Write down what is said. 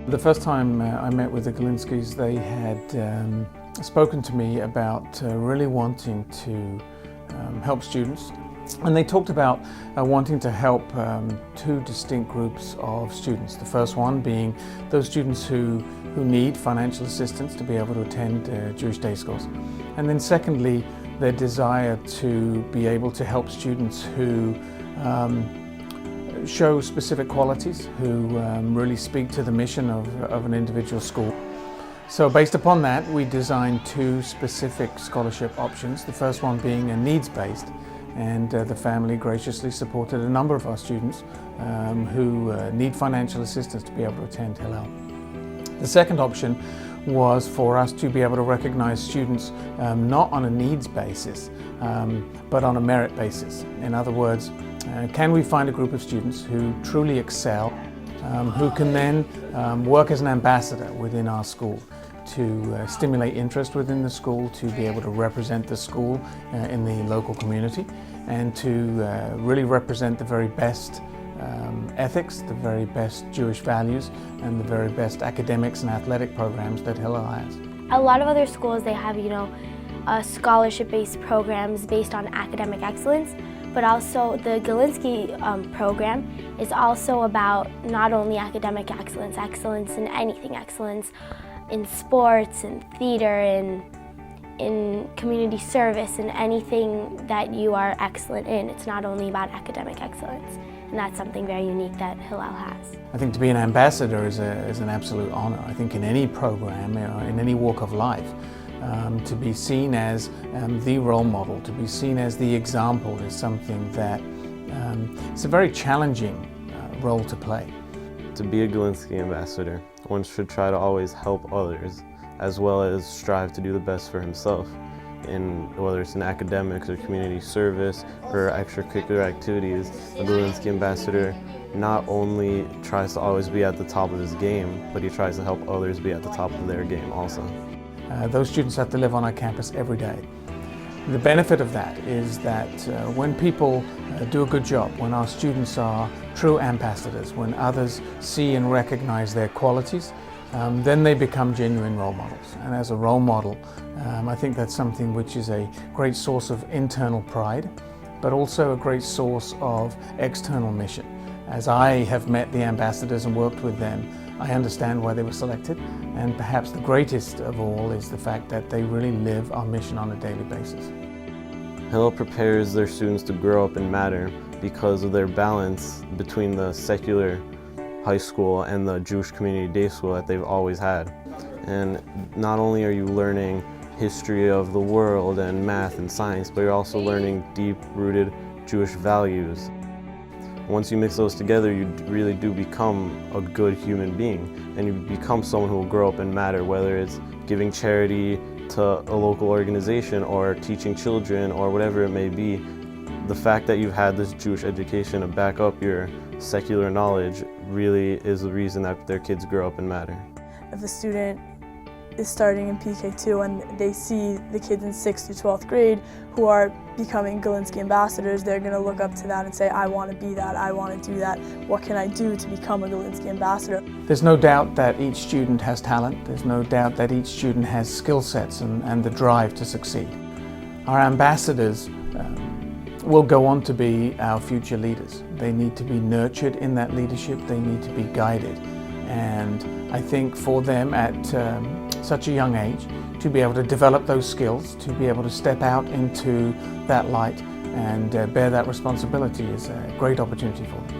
The first time I met with the Gilinskis, they had spoken to me about really wanting to help students. And they talked about wanting to help two distinct groups of students. The first one being those students who need financial assistance to be able to attend Jewish day schools. And then secondly, their desire to be able to help students who show specific qualities, who really speak to the mission of an individual school. So based upon that, we designed two specific scholarship options. The first one being a needs-based, and the family graciously supported a number of our students who need financial assistance to be able to attend Hillel. The second option was for us to be able to recognize students not on a needs basis, but on a merit basis. In other words, can we find a group of students who truly excel, who can then work as an ambassador within our school to stimulate interest within the school, to be able to represent the school in the local community, and to really represent the very best ethics, the very best Jewish values, and the very best academics and athletic programs that Hillel has. A lot of other schools, they have, scholarship-based programs based on academic excellence, but also the Gilinski program is also about not only academic excellence, excellence in anything, excellence in sports, in theater, in community service, in anything that you are excellent in. It's not only about academic excellence, and that's something very unique that Hillel has. I think to be an ambassador is an absolute honor. I think in any program, in any walk of life, to be seen as the role model, to be seen as the example is something that it's a very challenging role to play. To be a Gilinski ambassador, one should try to always help others, as well as strive to do the best for himself, whether it's in academics or community service or extracurricular activities. A Gilinski ambassador not only tries to always be at the top of his game, but he tries to help others be at the top of their game also. Those students have to live on our campus every day. The benefit of that is that when people do a good job, when our students are true ambassadors, when others see and recognize their qualities, then they become genuine role models. And as a role model, I think that's something which is a great source of internal pride, but also a great source of external mission. As I have met the ambassadors and worked with them, I understand why they were selected, and perhaps the greatest of all is the fact that they really live our mission on a daily basis. Hillel prepares their students to grow up and matter because of their balance between the secular high school and the Jewish community day school that they've always had. And not only are you learning history of the world and math and science, but you're also learning deep-rooted Jewish values. Once you mix those together, you really do become a good human being, and you become someone who will grow up and matter, whether it's giving charity to a local organization or teaching children or whatever it may be. The fact that you've had this Jewish education to back up your secular knowledge really is the reason that their kids grow up and matter. If a student is starting in PK2 and they see the kids in 6th to 12th grade who are becoming Gilinski ambassadors, they're going to look up to that and say, I want to be that, I want to do that. What can I do to become a Gilinski ambassador? There's no doubt that each student has talent. There's no doubt that each student has skill sets and the drive to succeed. Our ambassadors will go on to be our future leaders. They need to be nurtured in that leadership. They need to be guided. And I think for them at such a young age, to be able to develop those skills, to be able to step out into that light and bear that responsibility is a great opportunity for them.